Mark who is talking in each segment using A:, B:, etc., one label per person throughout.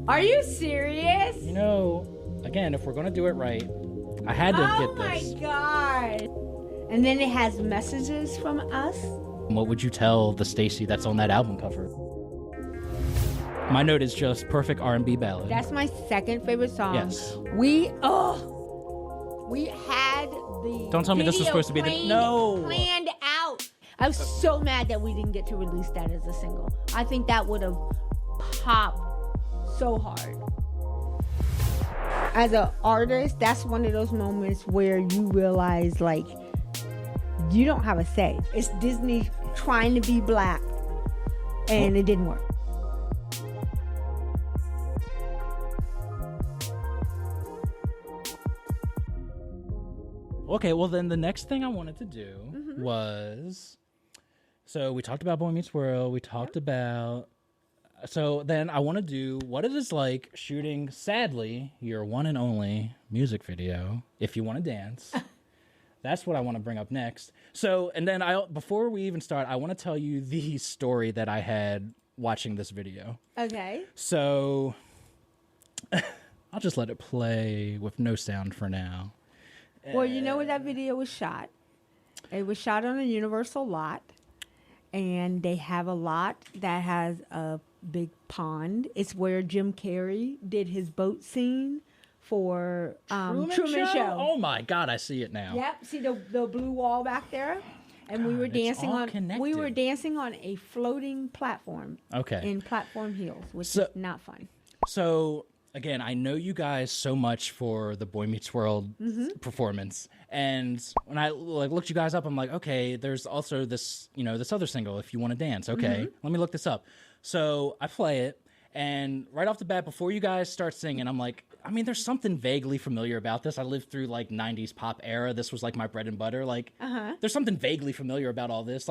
A: Are you serious?
B: You know, again, if we're gonna do it right, I had to get this.
A: Oh my god. And then it has messages from us.
B: What would you tell the Stacey that's on that album cover? My note is just perfect R&B ballad.
A: That's my second favorite song.
B: Yes.
A: We had the
B: Don't tell me this was supposed to be
A: planned out. I was so mad that we didn't get to release that as a single. I think that would have popped so hard. As an artist, that's one of those moments where you realize, like, you don't have a say. It's Disney trying to be black, and it didn't work.
B: Okay, well then the next thing I wanted to do was, so we talked about Boy Meets World, we talked about, so then I want to do what it is like shooting, sadly, your one and only music video, If You Want to Dance. That's what I want to bring up next. So, and then before we even start, I want to tell you the story that I had watching this video.
A: Okay.
B: So, I'll just let it play with no sound for now.
A: Well, you know where that video was shot? It was shot on a Universal lot, and they have a lot that has a big pond. It's where Jim Carrey did his boat scene for Truman Show.
B: Oh my God, I see it now.
A: Yep, see the blue wall back there, and
B: God,
A: we were dancing on
B: connected.
A: we were dancing on a floating platform.
B: Okay.
A: In platform heels, which is not fun.
B: So again, I know you guys so much for the Boy Meets World performance, and when I looked you guys up, I'm like, okay, there's also this, this other single, If You Want to Dance. Okay, let me look this up. So I play it, and right off the bat, before you guys start singing, I'm like, I mean, there's something vaguely familiar about this. I lived through 90s pop era. This was my bread and butter. There's something vaguely familiar about all this.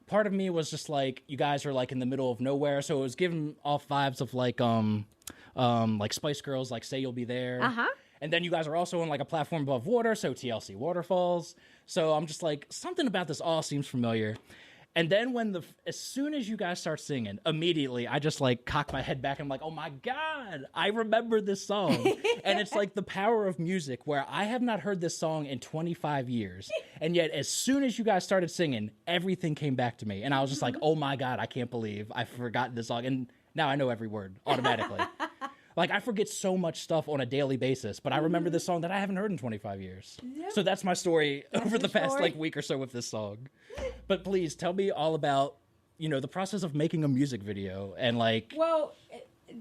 B: Part of me was just you guys are in the middle of nowhere, so it was giving off vibes of Spice Girls, Say You'll Be There. And then you guys are also on a platform above water, so TLC Waterfalls. So I'm just something about this all seems familiar. And then as soon as you guys start singing, immediately I just cock my head back and I'm like, oh my God, I remember this song. And it's the power of music, where I have not heard this song in 25 years. And yet as soon as you guys started singing, everything came back to me. And I was just oh my God, I can't believe I've forgotten this song. And now I know every word automatically. I forget so much stuff on a daily basis, but I remember this song that I haven't heard in 25 years. Yep. So that's my story over the past week or so with this song. But please tell me all about, the process of making a music video and
A: Well,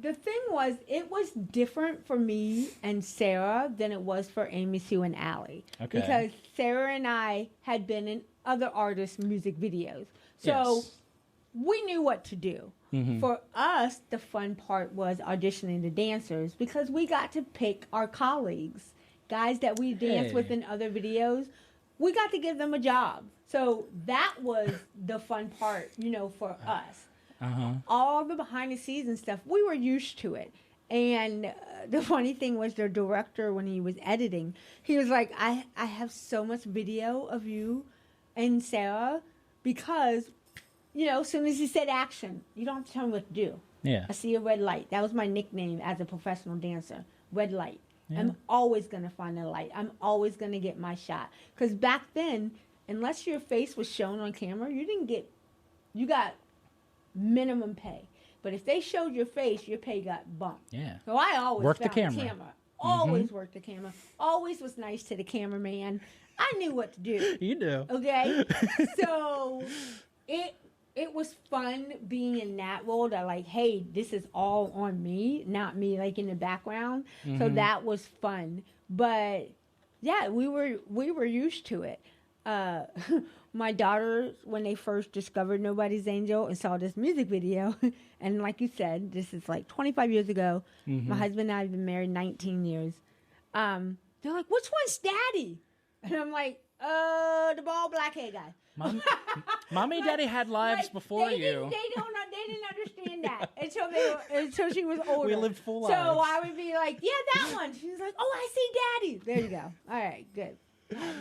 A: the thing was, it was different for me and Sarah than it was for Amy Sue and Allie. Okay. Because Sarah and I had been in other artists' music videos. So we knew what to do. For us, the fun part was auditioning the dancers, because we got to pick our colleagues, guys that we danced with in other videos. We got to give them a job. So that was the fun part, for us. All the behind the scenes and stuff, we were used to it. And the funny thing was, the director, when he was editing, he was like, I have so much video of you and Sarah, because as soon as he said action, you don't have to tell me what to do.
B: Yeah.
A: I see a red light. That was my nickname as a professional dancer. Red light. Yeah. I'm always going to find a light. I'm always going to get my shot. Because back then, unless your face was shown on camera, you got minimum pay. But if they showed your face, your pay got bumped.
B: Yeah.
A: So I always
B: worked
A: found
B: the camera.
A: Always worked the camera. Always was nice to the cameraman. I knew what to do.
B: You do.
A: Okay? So it was fun being in that role, that hey, this is all on me, not me in the background. So that was fun. But yeah, we were used to it. My daughters, when they first discovered Nobody's Angel and saw this music video, and like you said, this is 25 years ago. My husband and I have been married 19 years. They're like, which one's Daddy? And I'm like, the bald black hair guy.
B: Mommy and Daddy had lives before you.
A: They didn't understand that until she was older.
B: We lived full lives.
A: So I would be like, yeah, that one. She was like, oh, I see Daddy. There you go. All right, good.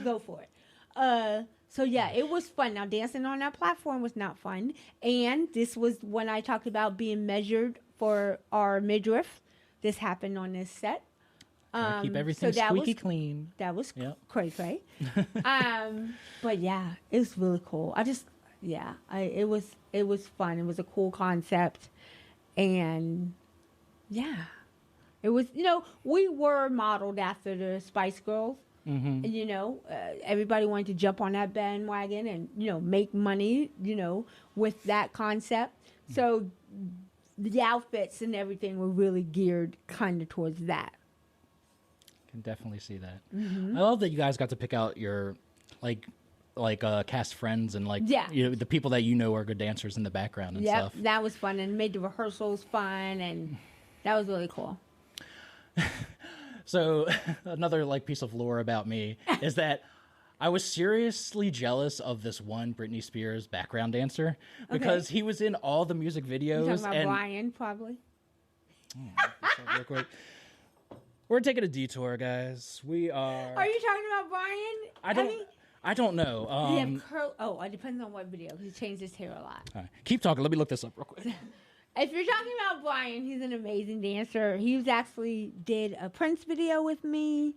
A: Go for it. So yeah, it was fun. Now, dancing on that platform was not fun. And this was when I talked about being measured for our midriff. this happened on this set.
B: Keep everything squeaky clean.
A: That was cray. But yeah, it was really cool. It was fun. It was a cool concept, and yeah, it was. We were modeled after the Spice Girls. Mm-hmm. And, everybody wanted to jump on that bandwagon and make money. With that concept. So the outfits and everything were really geared kind of towards that.
B: Can definitely see that. Mm-hmm. I love that you guys got to pick out your cast friends and the people that are good dancers in the background and stuff.
A: That was fun and made the rehearsals fun, and that was really cool.
B: So another piece of lore about me is that I was seriously jealous of this one Britney Spears background dancer because he was in all the music videos.
A: You're talking about Brian, probably.
B: Real quick. We're taking a detour, guys. We are.
A: Are you talking about Brian?
B: I don't know.
A: He have curl. Oh, it depends on what video. He changed his hair a lot.
B: All right. Keep talking. Let me look this up real quick.
A: If you're talking about Brian, he's an amazing dancer. He was actually did a Prince video with me.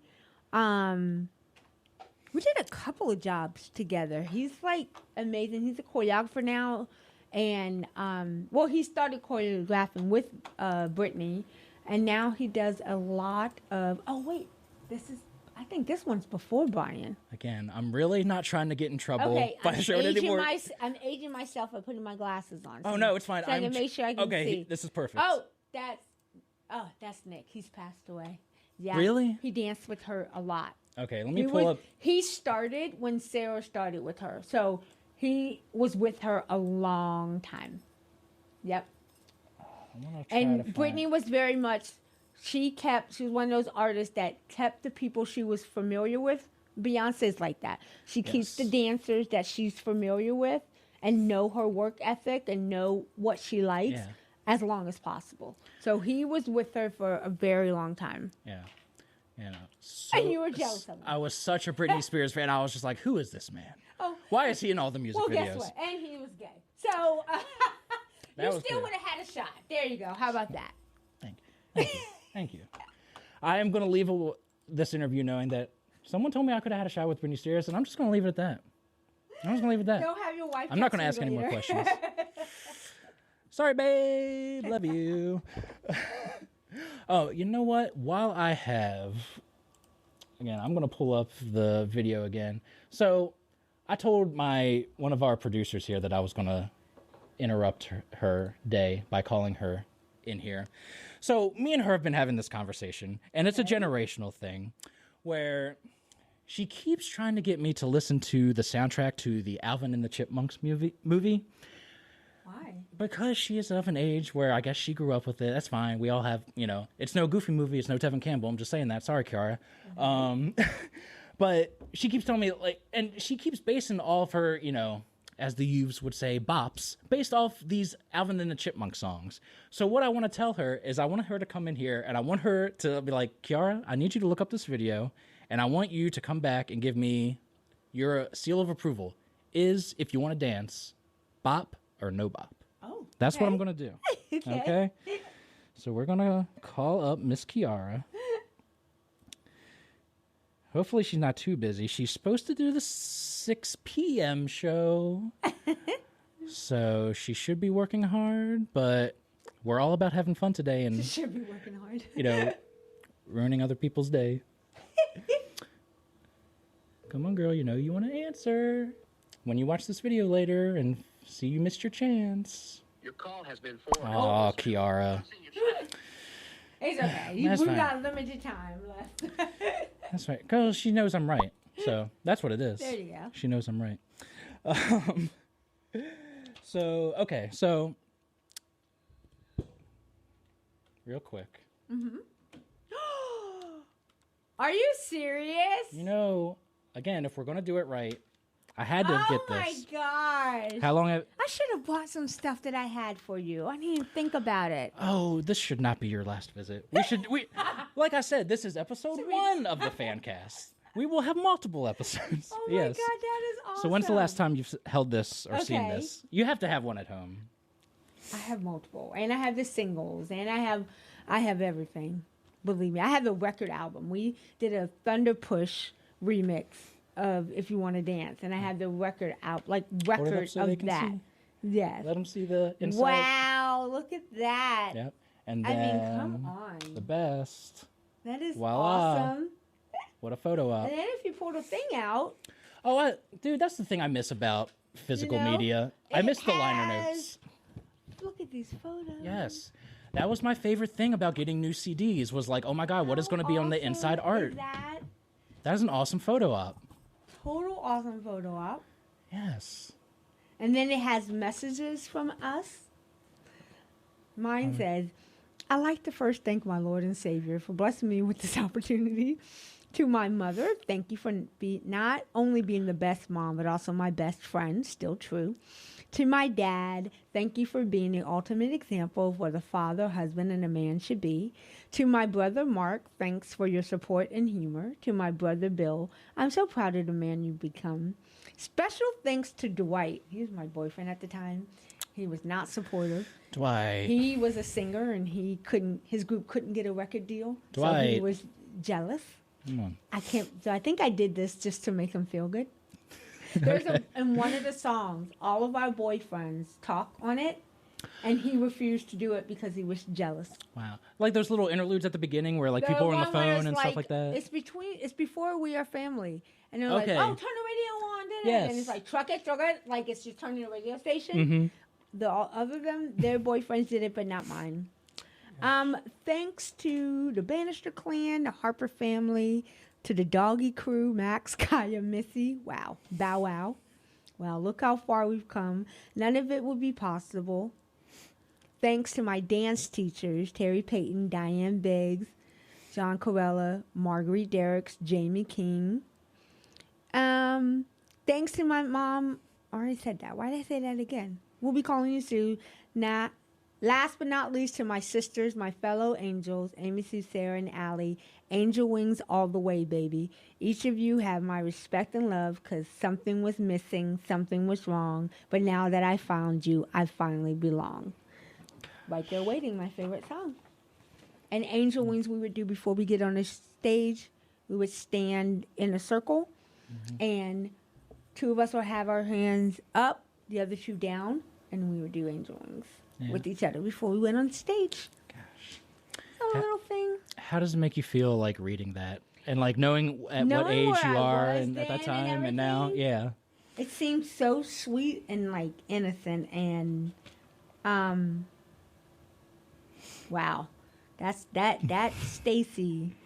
A: We did a couple of jobs together. He's amazing. He's a choreographer now, and he started choreographing with Britney. And now he does a lot of. Oh wait, I think this one's before Brian.
B: Again, I'm really not trying to get in trouble by showing anymore.
A: I'm aging myself by putting my glasses on.
B: Oh no, it's fine.
A: So to make sure I can see.
B: This is perfect.
A: That's Nick. He's passed away. Yeah.
B: Really?
A: He danced with her a lot.
B: Okay, let me pull up.
A: He started when Sarah started with her, so he was with her a long time. Yep. And Britney was very much, she was one of those artists that kept the people she was familiar with. Beyonce's like that. She keeps the dancers that she's familiar with and know her work ethic and know what she likes as long as possible. So he was with her for a very long time.
B: Yeah.
A: And you were jealous of him.
B: I was such a Britney Spears fan. I was just like, who is this man? Why is he in all the music videos?
A: Guess what? And he was gay. So... You still would have had a shot. There you go. How about that?
B: Thank you. I am going to leave this interview knowing that someone told me I could have had a shot with Britney Spears, and I'm just going to leave it at that.
A: Don't have your wife.
B: I'm not going to ask any more questions. Sorry, babe. Love you. Oh, you know what? While I have... Again, I'm going to pull up the video again. So I told one of our producers here that I was going to interrupt her day by calling her in here. So me and her have been having this conversation, and it's a generational thing where she keeps trying to get me to listen to the soundtrack to the Alvin and the Chipmunks movie.
A: Why?
B: Because she is of an age where I guess she grew up with it. That's fine. We all have, it's no Goofy movie. It's no Tevin Campbell. I'm just saying that. Sorry, Kiara. Mm-hmm. But she keeps telling me, and she keeps basing all of her, as the youths would say, bops, based off these Alvin and the Chipmunk songs. So what I want to tell her is I want her to come in here, and I want her to be like, Kiara, I need you to look up this video, and I want you to come back and give me your seal of approval. If you want to dance, bop or no bop.
A: Oh,
B: That's what I'm going to do. Okay? So we're going to call up Miss Kiara. Hopefully she's not too busy. She's supposed to do the 6 p.m. show. So she should be working hard, but we're all about having fun today and
A: she should be working hard.
B: Ruining other people's day. Come on, girl, you want to answer. When you watch this video later and see you missed your chance.
C: Your call has been forwarded.
B: Oh, Kiara.
A: It's okay. We've got limited time left.
B: That's right. Because she knows I'm right. So that's what it is.
A: There you go.
B: She knows I'm right. Okay. So, real quick.
A: Mm-hmm. Are you serious?
B: Again, if we're going to do it right, I had to get this.
A: Oh, my gosh.
B: How long
A: I should have bought some stuff that I had for you. I didn't even think about it.
B: Oh, this should not be your last visit. Like I said, this is episode 1 of the fan cast. We will have multiple episodes.
A: Oh, my God, that is awesome.
B: So when's the last time you've held this or seen this? You have to have one at home.
A: I have multiple, and I have the singles, and I have everything. Believe me, I have the record album. We did a Thunder Push remix of "If You Want to Dance," and I have the record out, like record
B: so
A: of that.
B: See.
A: Yes.
B: Let them see the inside.
A: Wow! Look at that.
B: Yep. And then,
A: I mean, come on.
B: The best.
A: That is
B: Voila.
A: awesome.
B: What a photo op.
A: And then if you pull the thing out.
B: Oh, dude, that's the thing I miss about physical media. I miss the liner notes.
A: Look at these photos.
B: Yes. That was my favorite thing about getting new CDs was like, oh my God, what is going to be on the inside art? That is an awesome photo op.
A: Total awesome photo op.
B: Yes.
A: And then it has messages from us. Mine says, I'd like to first thank my Lord and Savior for blessing me with this opportunity. To my mother, thank you for not only being the best mom, but also my best friend, still true. To my dad, thank you for being the ultimate example of what a father, husband, and a man should be. To my brother, Mark, thanks for your support and humor. To my brother, Bill, I'm so proud of the man you've become. Special thanks to Dwight. He was my boyfriend at the time. He was not supportive.
B: Dwight.
A: He was a singer, and his group couldn't get a record deal.
B: Dwight.
A: So he was jealous.
B: Come on.
A: So I think I did this just to make him feel good. There's in one of the songs, all of our boyfriends talk on it, and he refused to do it because he was jealous.
B: Wow. Like those little interludes at the beginning where like people are on the phone and stuff like that.
A: It's before We Are Family. And they're like, oh, turn the radio on.
B: Yes.
A: And it's like, truck it. Like it's just turning the radio station. Other than their boyfriends did it, but not mine. Thanks to the Bannister clan, the Harper family, to the Doggy crew, Max, Kaya, Missy. Wow. Bow wow. Wow, look how far we've come. None of it would be possible. Thanks to my dance teachers, Terry Payton, Diane Biggs, John Corella, Marguerite Derricks, Jamie King. Thanks to my mom. I already said that. Why did I say that again? We'll be calling you Sue. Last but not least, to my sisters, my fellow angels, Amy, Sue, Sarah, and Allie. Angel wings all the way, baby. Each of you have my respect and love because something was missing, something was wrong. But now that I found you, I finally belong. Right There Waiting, my favorite song. And angel wings we would do before we get on the stage. We would stand in a circle, and two of us would have our hands up, the other two down, and we would do angel wings with each other before we went on stage.
B: Gosh.
A: A little thing.
B: How does it make you feel like reading that? And like knowing what age you are and at that time and now? Yeah.
A: It seems so sweet and like innocent and wow. That Stacey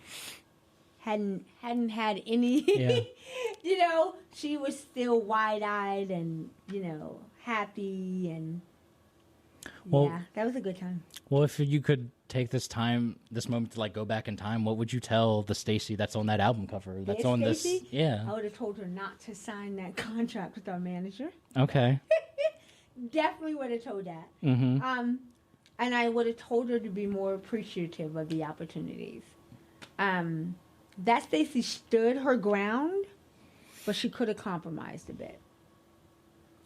A: hadn't had any you know, she was still wide-eyed and, you know, happy and that was a good time.
B: Well, if you could take this moment to like go back in time, what would you tell the Stacey that's on that album cover? That's on Stacey? This. Yeah.
A: I would have told her not to sign that contract with our manager.
B: Okay.
A: Definitely would have told that.
B: Mm-hmm.
A: And I would have told her to be more appreciative of the opportunities. That Stacey stood her ground, but she could have compromised a bit.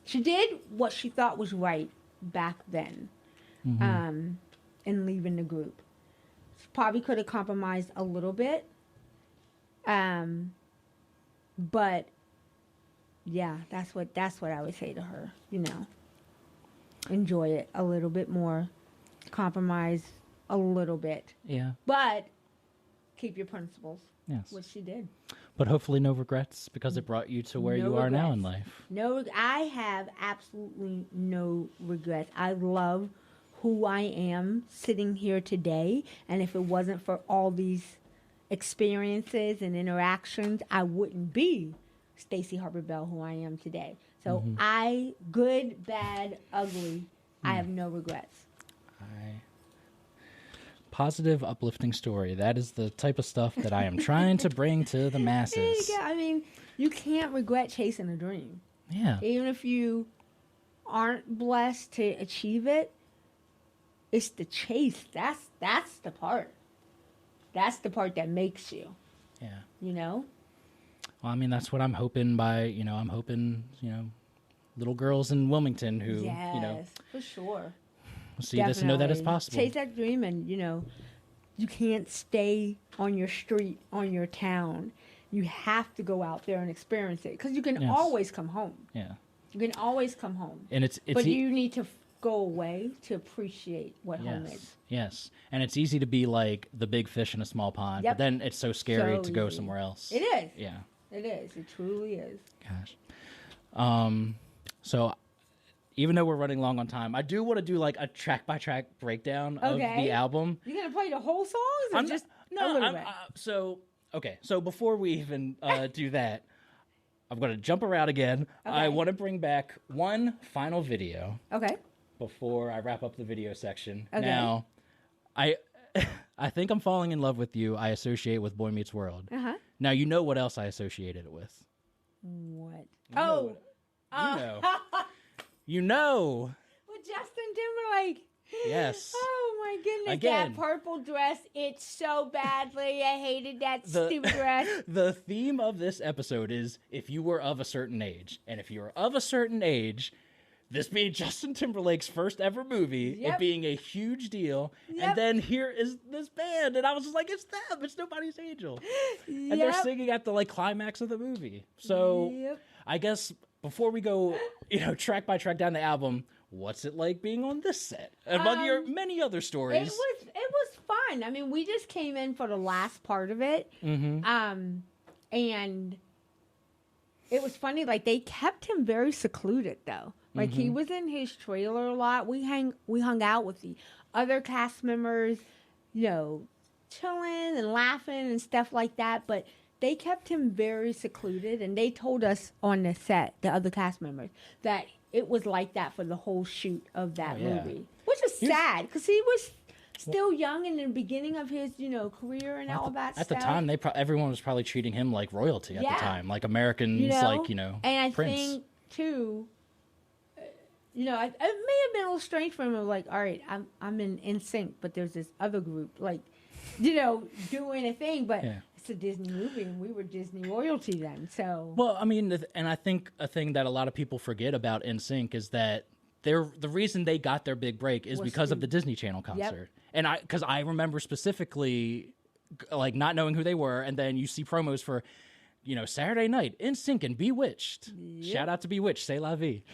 A: She did what she thought was right back then, in leaving the group. She probably could have compromised a little bit, but yeah, that's what I would say to her. You know, enjoy it a little bit more, compromise a little bit, but keep your principles.
B: Yes,
A: which she did.
B: But hopefully no regrets because it brought you to where you are now in life.
A: I have absolutely no regrets. I love who I am sitting here today. And if it wasn't for all these experiences and interactions, I wouldn't be Stacey Harper Bell, who I am today. So good, bad, ugly, I have no regrets.
B: Positive, uplifting story. That is the type of stuff that I am trying to bring to the masses.
A: Yeah, I mean, you can't regret chasing a dream.
B: Yeah.
A: Even if you aren't blessed to achieve it, it's the chase. That's the part. That's the part that makes you.
B: Yeah.
A: You know?
B: Well, I mean, that's what I'm hoping I'm hoping, little girls in Wilmington who,
A: yes, for sure.
B: see this and know that it's possible.
A: Chase that dream, and you can't stay on your street, on your town. You have to go out there and experience it, because you can always come home.
B: Yeah.
A: You can always come home.
B: And
A: but you need to go away to appreciate what home is.
B: Yes. And it's easy to be like the big fish in a small pond, but then it's so scary to go somewhere else.
A: It is.
B: Yeah.
A: It is. It truly is.
B: Gosh. So even though we're running long on time, I do want to do like a track by track breakdown of the album.
A: You're going to play the whole songs or just a little bit?
B: So before we even do that, I'm going to jump around again. Okay. I want to bring back one final video.
A: Okay.
B: Before I wrap up the video section.
A: Okay.
B: Now, I think I'm falling in love with you. I associate with Boy Meets World.
A: Uh-huh.
B: Now, you know what else I associated it with?
A: What?
B: You know.
A: With Justin Timberlake.
B: Yes.
A: Oh my goodness.
B: Again.
A: That purple dress, it's so badly. I hated that stupid dress.
B: The theme of this episode is if you were of a certain age. And if you're of a certain age, this being Justin Timberlake's first ever movie, it being a huge deal, and then here is this band, and I was just like, it's them, it's Nobody's Angel. And they're singing at the like climax of the movie. So I guess before we go, track by track down the album, what's it like being on this set? Among your many other stories.
A: It was fun. I mean, we just came in for the last part of it.
B: Mm-hmm.
A: And it was funny, like they kept him very secluded though. Like he was in his trailer a lot. We hung out with the other cast members, chilling and laughing and stuff like that. But they kept him very secluded, and they told us on the set, the other cast members, that it was like that for the whole shoot of that movie, which is sad because he was still young in the beginning of his, career and all that stuff.
B: At the time, everyone was probably treating him like royalty at the time, like Americans,
A: And I
B: Prince.
A: think too. It may have been a little strange for him. Like, all right, I'm in NSYNC, but there's this other group, like, doing a thing. But it's a Disney movie, and we were Disney royalty then. So,
B: well, I mean, and I think a thing that a lot of people forget about NSYNC is that the reason they got their big break is because of the Disney Channel concert. And because I remember specifically, like, not knowing who they were, and then you see promos for, Saturday night, NSYNC and Bewitched. Shout out to Bewitched, c'est la vie.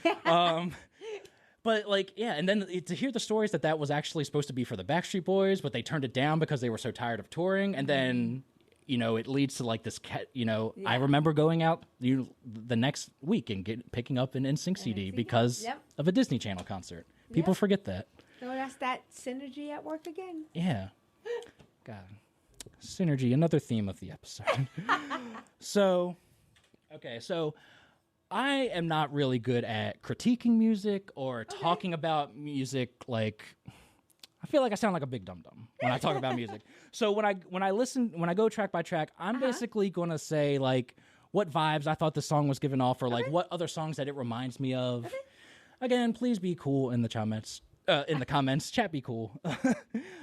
B: But and then to hear the stories that was actually supposed to be for the Backstreet Boys, but they turned it down because they were so tired of touring, and then it leads to like this. I remember going out the next week and picking up an NSYNC CD because of a Disney Channel concert. People forget that.
A: So that's that synergy at work again.
B: Yeah, God, synergy, another theme of the episode. So I am not really good at critiquing music or talking about music. Like, I feel like I sound like a big dum-dum when I talk about music. So when I go track by track, I'm basically going to say like what vibes I thought the song was giving off, or like what other songs that it reminds me of. Okay. Again, please be cool in the comments. Chat be cool.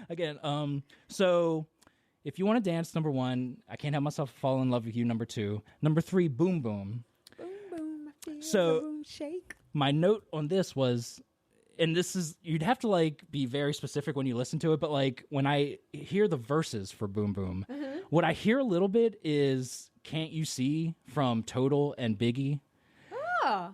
B: Again, so if you want to dance, number 1, I Can't Help Myself Fall in Love with You, number 2. Number 3, Boom Boom. So my note on this was, and this is, you'd have to like be very specific when you listen to it, but like when I hear the verses for Boom Boom, what I hear a little bit is Can't You See from Total and Biggie.
A: Oh.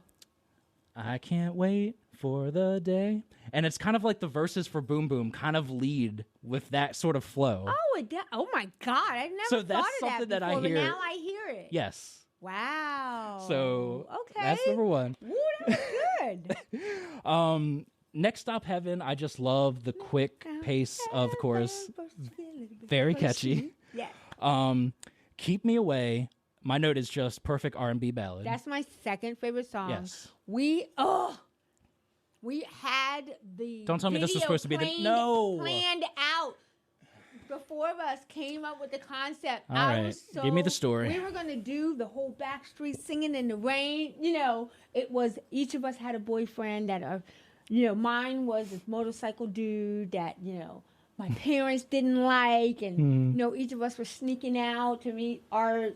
B: I can't wait for the day. And it's kind of like the verses for Boom Boom kind of lead with that sort of flow.
A: Oh my God. I've never thought of that before,
B: I hear.
A: But now I hear it.
B: Yes.
A: Wow.
B: So
A: okay,
B: that's number 1.
A: Ooh, that was good.
B: Next Stop Heaven, I just love the quick pace of the chorus. Very catchy.
A: Yeah.
B: Keep Me Away. My note is just perfect R&B ballad.
A: That's my second favorite song.
B: Yes.
A: We had the
B: Don't tell me this was supposed to be
A: planned out. The 4 of us came up with the concept.
B: All right. Give me the story.
A: We were going to do the whole Backstreet singing in the rain. It was, each of us had a boyfriend that, mine was this motorcycle dude that, my parents didn't like. And, each of us were sneaking out to meet our,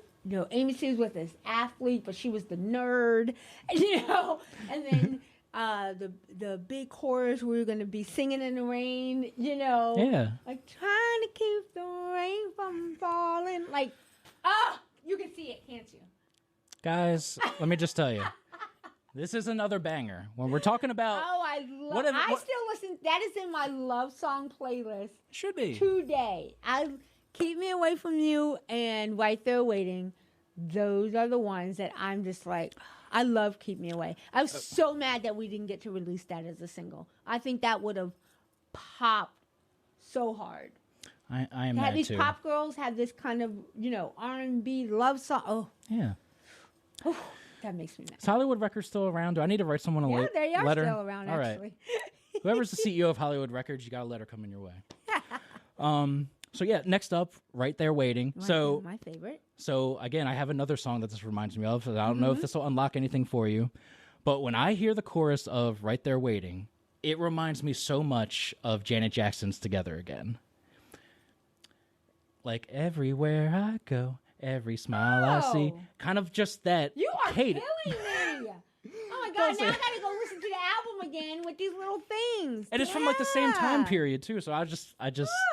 A: Amy Sue was this athlete, but she was the nerd, and then the big chorus we were gonna be singing in the rain, you know.
B: Yeah.
A: Like trying to keep the rain from falling. Like, you can see it, can't you?
B: Guys, let me just tell you. This is another banger. When we're talking about
A: I still listen. That is in my love song playlist.
B: Should be.
A: Today. I Keep Me Away From You and Right There Waiting. Those are the ones that I'm just like, I love Keep Me Away. I was so mad that we didn't get to release that as a single. I think that would have popped so hard.
B: I am mad
A: these
B: too.
A: pop girls have this kind of, R&B love song. Oh.
B: Yeah.
A: Oh, that makes me mad.
B: Is Hollywood Records still around? Do I need to write someone a letter?
A: Yeah, they are still around,
B: All
A: actually.
B: Right. Whoever's the CEO of Hollywood Records, you got a letter coming your way. So yeah, next up, Right There Waiting.
A: My favorite.
B: So again, I have another song that this reminds me of. I don't know if this will unlock anything for you, but when I hear the chorus of Right There Waiting, it reminds me so much of Janet Jackson's Together Again. Like everywhere I go, every smile I see, kind of just that.
A: You are
B: cadence.
A: killing me. Oh my God, now I gotta go listen to the album again with these little things.
B: And it's from like the same time period too. So I just,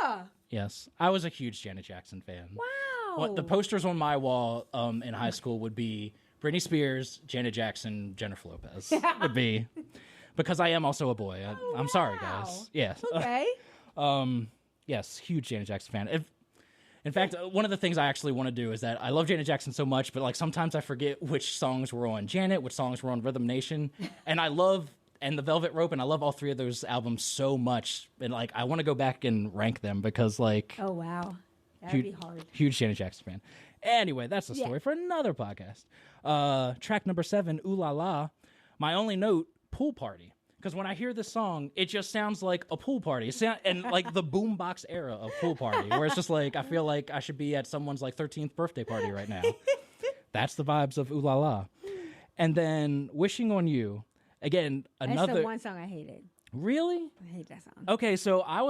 A: Yeah.
B: yes, I was a huge Janet Jackson fan.
A: Wow.
B: Well, the posters on my wall in high school would be Britney Spears, Janet Jackson, Jennifer Lopez. Would be because I am also a boy. I'm sorry, guys. Yes.
A: Okay.
B: Yes, huge Janet Jackson fan. In fact, one of the things I actually want to do is that I love Janet Jackson so much, but like sometimes I forget which songs were on Janet, which songs were on Rhythm Nation, and I love the Velvet Rope, and I love all three of those albums so much, and like I want to go back and rank them because like
A: Oh wow, that'd be hard.
B: Huge Janet Jackson fan. Anyway, that's a story for another podcast. Track number 7, Ooh La La. My only note, pool party. Because when I hear this song, it just sounds like a pool party. And like the boombox era of pool party, where it's just like, I feel like I should be at someone's like 13th birthday party right now. That's the vibes of Ooh La La. And then Wishing on You. Again, another.
A: That's the one song I hated.
B: Really?
A: I hate that song.
B: Okay, so
A: I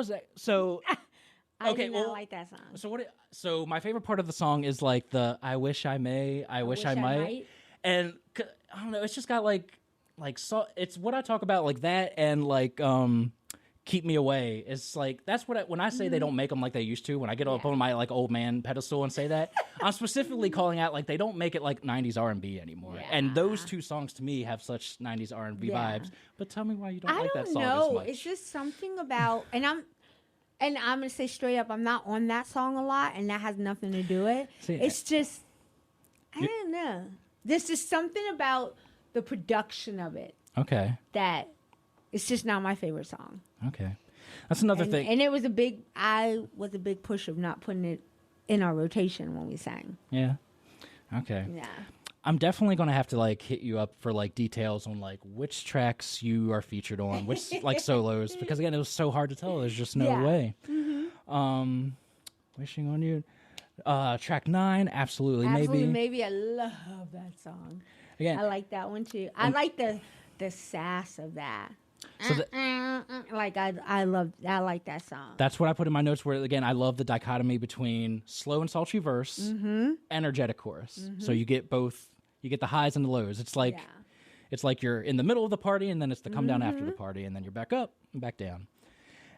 A: did not like that song.
B: So my favorite part of the song is like the I wish I may, I wish I might. And I don't know, it's just got like so it's what I talk about like that and like Keep Me Away. It's like that's what when I say they don't make them like they used to, when I get up on my like old man pedestal and say that, I'm specifically calling out like they don't make it like 90s R&B anymore. Yeah. And those two songs to me have such 90s R&B vibes. But tell me why you don't like that song as much.
A: It's just something about and I'm gonna say straight up, I'm not on that song a lot, and that has nothing to do with it. It's just I don't know. There's just something about the production of it.
B: Okay.
A: That it's just not my favorite song.
B: Okay. That's another thing.
A: And I was a big push of not putting it in our rotation when we sang.
B: Yeah. Okay.
A: Yeah.
B: I'm definitely going to have to like hit you up for like details on like which tracks you are featured on, which like solos, because again, it was so hard to tell. There's just no way. Mm-hmm. Wishing on You. Track 9, Absolutely
A: Maybe. I love that song.
B: Again,
A: I like that one too. I like the sass of that.
B: So
A: I like that song.
B: That's what I put in my notes. Where again, I love the dichotomy between slow and sultry verse, energetic chorus. Mm-hmm. So you get both. You get the highs and the lows. It's like you're in the middle of the party, and then it's the come down after the party, and then you're back up and back down.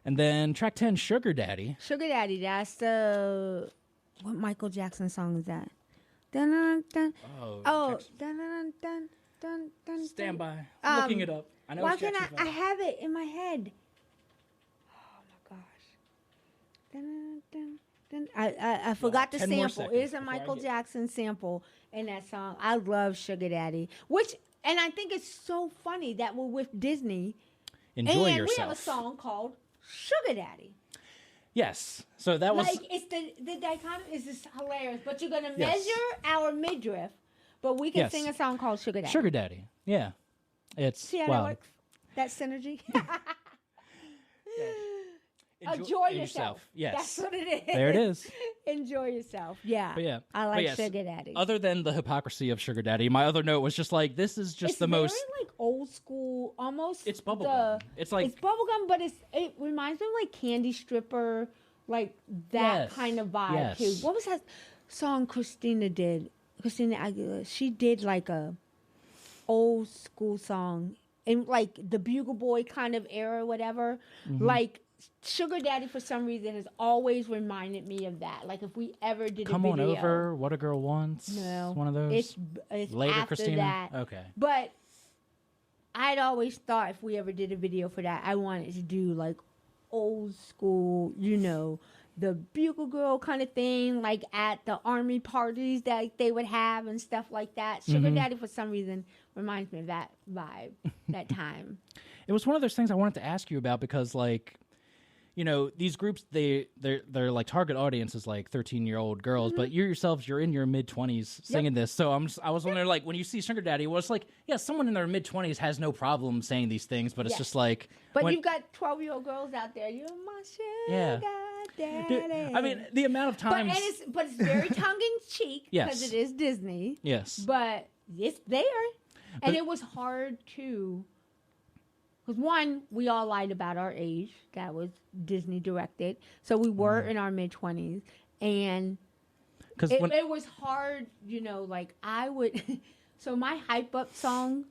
B: And then track 10, Sugar Daddy.
A: Sugar Daddy. That's the what Michael Jackson song is that? Dun, dun, dun. Oh, dun, dun, dun, dun, dun,
B: Stand by. I'm looking it up. I know.
A: Why can't I have it in my head? Oh my gosh. Dun, dun, dun. I forgot the sample. It is a Michael Jackson sample in that song. I love Sugar Daddy. And I think it's so funny that we're with Disney.
B: Enjoy yourself.
A: And we have a song called Sugar Daddy.
B: Yes. So that was
A: it's the dichotomy is just hilarious. But you're gonna measure our midriff, but we can sing a song called Sugar Daddy.
B: Sugar Daddy. Yeah. It's
A: see how that works? That synergy. Enjoy yourself.
B: Yes.
A: That's what it is.
B: There it is.
A: Enjoy yourself. Yeah.
B: But yeah.
A: I like Sugar Daddy.
B: Other than the hypocrisy of Sugar Daddy, my other note was just like, this is just the most.
A: It's very like old school, almost.
B: It's bubblegum. It's
A: bubblegum, but it reminds me of like Candy Stripper, like that kind of vibe too. What was that song Christina did? Christina Aguilera. She did like a old school song in like the Bugle Boy kind of era, whatever. Like Sugar Daddy, for some reason, has always reminded me of that. Like if we ever did
B: Come
A: a video,
B: On Over, What a Girl Wants.
A: no,
B: One of those.
A: It's
B: Later,
A: after
B: Christina.
A: that.
B: Okay.
A: But I'd always thought if we ever did a video for that, I wanted to do like old school, you know, the Bugle Girl kind of thing, like at the army parties that they would have and stuff like that. Sugar Daddy, for some reason, reminds me of that vibe, that time.
B: It was one of those things I wanted to ask you about because, like, you know, these groups, they're like target audience is like 13-year-old girls, but you yourselves, you're in your mid-20s singing this. So I was wondering, like, when you see Sugar Daddy, well, it's like, yeah, someone in their mid-20s has no problem saying these things, but it's just like.
A: But you've got 12-year-old girls out there. You're my sugar daddy.
B: Dude, I mean, the amount of times.
A: But it's very tongue-in-cheek because
B: Yes.
A: it is Disney.
B: Yes.
A: But it's there. And it was hard to. Because one, we all lied about our age. That was Disney directed. So we were in our mid-20s. And it was hard, you know, like I would. So my hype-up song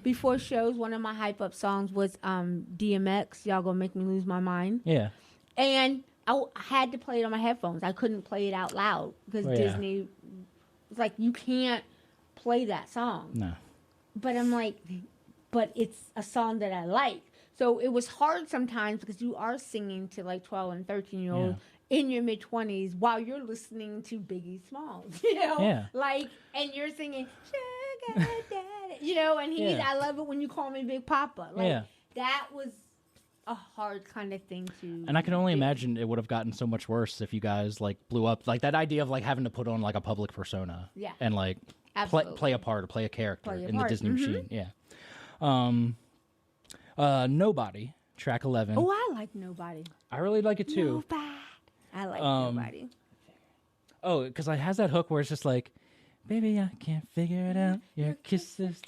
A: before shows, one of my hype-up songs was DMX, Y'all Gonna Make Me Lose My Mind.
B: Yeah.
A: And I had to play it on my headphones. I couldn't play it out loud because Disney was like, you can't play that song.
B: No.
A: But I'm like, but it's a song that I like. So it was hard sometimes because you are singing to like 12 and 13-year-olds in your mid-20s while you're listening to Biggie Smalls, you know?
B: Yeah.
A: Like, and you're singing, Sugar Daddy, you know, and I love it when you call me Big Papa. Like, that was a hard kind of thing to.
B: And I can only imagine it would have gotten so much worse if you guys like blew up. Like that idea of like having to put on like a public persona.
A: Yeah.
B: And like play a part or play a character in the Disney machine. Yeah. Nobody, track 11.
A: Oh, I like Nobody.
B: I really like it too.
A: Nobody. I like Nobody.
B: Oh, because it has that hook where it's just like, baby, I can't figure it out. Your kisses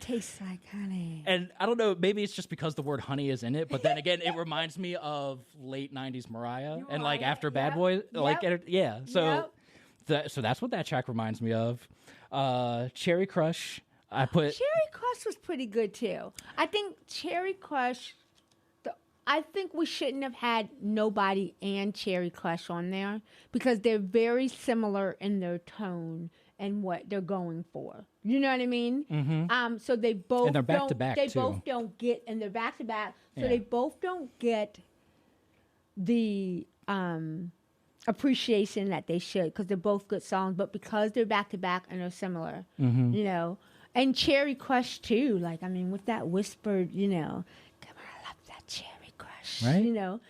A: Tastes like honey.
B: And I don't know, maybe it's just because the word honey is in it, but then again, it reminds me of late 90s Mariah and like after Bad Boy. Like, yeah. So, so that's what that track reminds me of. Cherry Crush. Cherry
A: Crush was pretty good too. I think Cherry Crush. I think we shouldn't have had Nobody and Cherry Crush on there because they're very similar in their tone and what they're going for. You know what I mean? Mm-hmm. So they both
B: and they're back to back.
A: Both don't get, and they're back to back. So they both don't get the appreciation that they should because they're both good songs. But because they're back to back and they're similar, you know. And Cherry Crush too. Like I mean, with that whispered, you know, come on, I love that Cherry Crush.
B: Right?
A: You know,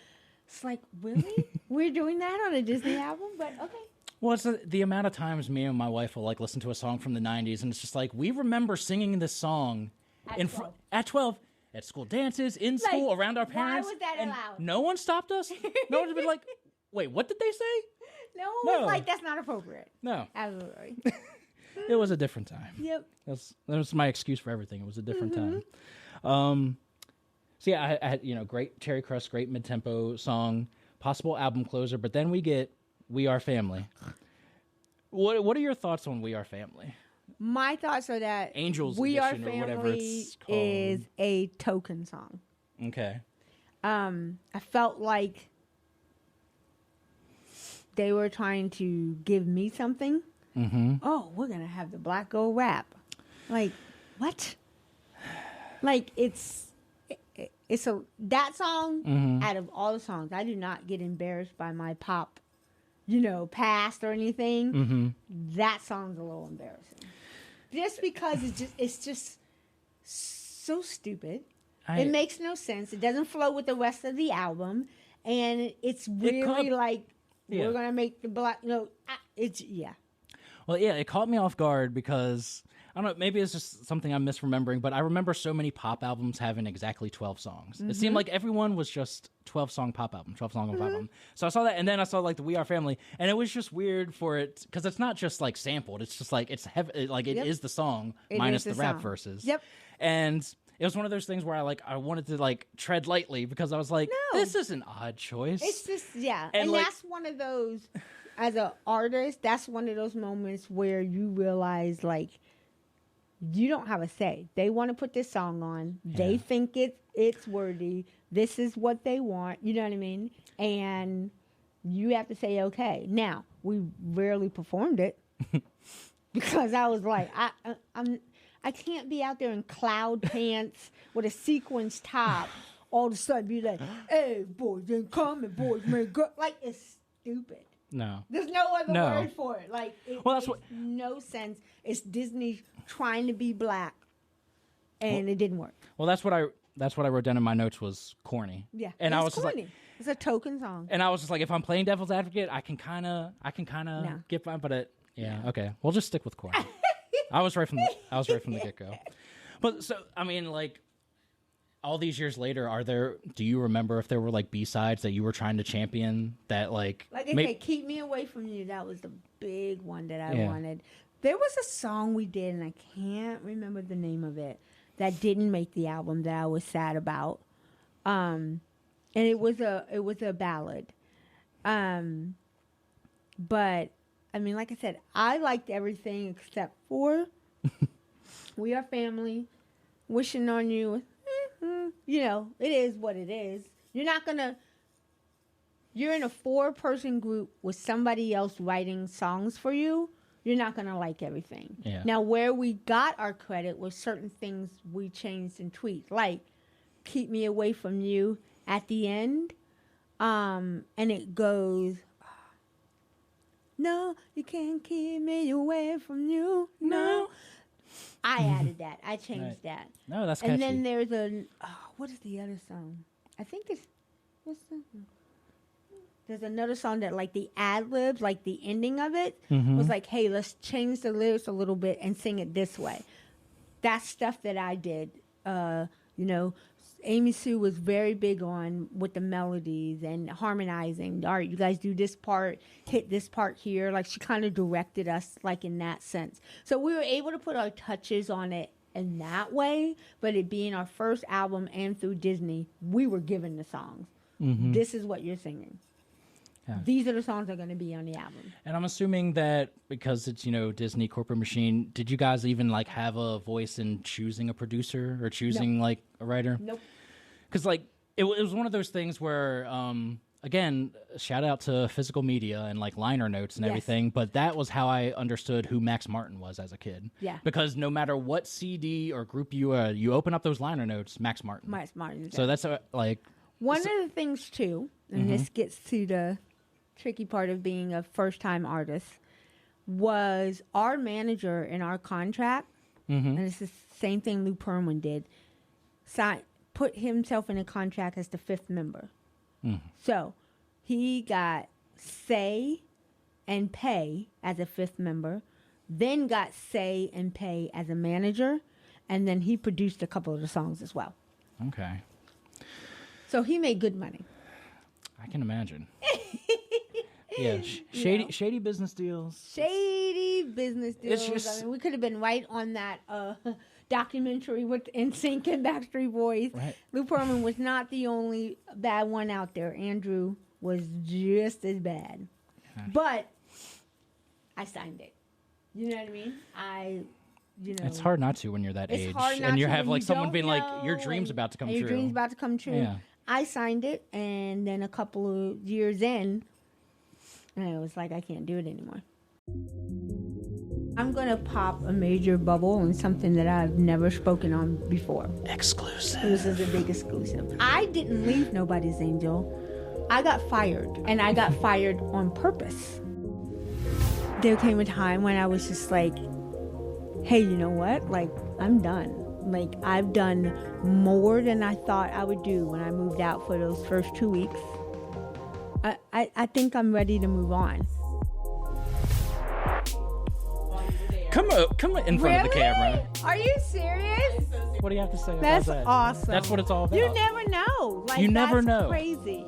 A: it's like really we're doing that on a Disney album, but okay.
B: Well, it's the amount of times me and my wife will like listen to a song from the 90s, and it's just like we remember singing this song at 12 at school dances, in school, around our parents.
A: Why was that allowed?
B: No one stopped us. No one's been like, wait, what did they say?
A: No one was like, that's not appropriate.
B: No.
A: Absolutely.
B: It was a different time.
A: Yep.
B: That was my excuse for everything. It was a different time. So yeah, I had, you know, great Cherry Crush, great mid-tempo song, possible album closer, but then we get We Are Family. What are your thoughts on We Are Family?
A: My thoughts are that
B: Angels
A: We Are
B: Edition or whatever
A: Family
B: it's called.
A: is a token song.
B: Okay.
A: I felt like they were trying to give me something. Mm-hmm. Oh, we're gonna have the Black Girl rap. Like, what? Like it's that song out of all the songs. I do not get embarrassed by my pop, you know, past or anything. That song's a little embarrassing, just because it's just so stupid. It makes no sense. It doesn't flow with the rest of the album, and it's really we're gonna make the black. No,
B: Well, yeah, it caught me off guard because, I don't know, maybe it's just something I'm misremembering, but I remember so many pop albums having exactly 12 songs. It seemed like everyone was just 12-song pop album, 12-song pop album. So I saw that, and then I saw, like, the We Are Family, and it was just weird for it, because it's not just, like, sampled. It's just, like, it's heavy, like, it is the song, minus the rap verses.
A: Yep.
B: And it was one of those things where I wanted to, like, tread lightly, because I was like, this is an odd choice.
A: It's just, and like, that's one of those... As an artist, that's one of those moments where you realize, like, you don't have a say. They want to put this song on. Yeah. They think it's worthy. This is what they want. You know what I mean? And you have to say, okay. Now, we rarely performed it because I was like, I can't be out there in cloud pants with a sequins top. All of a sudden be like, hey, boys ain't coming, boys may go. Like, it's stupid.
B: No.
A: There's no other word for it. Like, it makes no sense. It's Disney trying to be black, and it didn't work.
B: Well, that's what I wrote down in my notes was corny.
A: Yeah,
B: and I was
A: corny.
B: Just like,
A: it's a token song.
B: And I was just like, if I'm playing devil's advocate, I can kind of get fine, but okay, we'll just stick with corny. I was right from the get go. But so I mean, like, all these years later, do you remember if there were like B-sides that you were trying to champion that like
A: I said, Keep Me Away From You, that was the big one that I wanted. There was a song we did, and I can't remember the name of it, that didn't make the album that I was sad about. And it was a ballad. But I mean, like I said, I liked everything except for We Are Family, Wishing on You. You know, it is what it is. You're in a 4-person group with somebody else writing songs for you. You're not going to like everything.
B: Yeah.
A: Now, where we got our credit was certain things we changed and tweaked, like Keep Me Away From You at the end. And it goes, no, you can't keep me away from you. No. I added that. I changed that.
B: No, that's catchy.
A: And then there's what is the other song? I think there's another song that like the ad-libs, like the ending of it was like, hey, let's change the lyrics a little bit and sing it this way. That's stuff that I did. You know, Amy Sue was very big on with the melodies and harmonizing. All right, you guys do this part, hit this part here. Like, she kind of directed us like in that sense. So we were able to put our touches on it in that way, but it being our first album and through Disney, we were given the songs. This is what you're singing. Yeah. These are the songs that are going to be on the album.
B: And I'm assuming that because it's, you know, Disney corporate machine, did you guys even like have a voice in choosing a producer or choosing like a writer?
A: Nope.
B: Because like it was one of those things where, again, shout out to physical media and like liner notes and everything. But that was how I understood who Max Martin was as a kid.
A: Yeah.
B: Because no matter what CD or group you open up those liner notes, Max Martin.
A: Max Martin.
B: So that's like
A: one of the things too, and this gets to the tricky part of being a first-time artist, was our manager in our contract, and it's the same thing Lou Pearlman did, put himself in a contract as the 5th member. So he got say and pay as a 5th member, then got say and pay as a manager, and then he produced a couple of the songs as well.
B: Okay.
A: So he made good money.
B: I can imagine. Yeah, shady business deals.
A: Shady business deals. I mean, we could have been right on that documentary with NSYNC and Backstreet Boys.
B: Right.
A: Lou Pearlman was not the only bad one out there. Andrew was just as bad. But I signed it. You know what I mean? It's
B: hard not to when you're that age. And you have like someone being like, your dream's about to come true.
A: Your dream's about to come true.
B: Yeah.
A: I signed it, and then a couple of years in, and I was like, I can't do it anymore. I'm going to pop a major bubble on something that I've never spoken on before.
B: Exclusive.
A: This is a big exclusive. I didn't leave Nobody's Angel. I got fired, and I got fired on purpose. There came a time when I was just like, hey, you know what? Like, I'm done. Like, I've done more than I thought I would do when I moved out for those first 2 weeks. I think I'm ready to move on.
B: Come in front of the camera.
A: Are you serious?
B: What do you have to say about
A: That's
B: that?
A: awesome.
B: That's what it's all about.
A: You never know. Like,
B: you never know.
A: Crazy.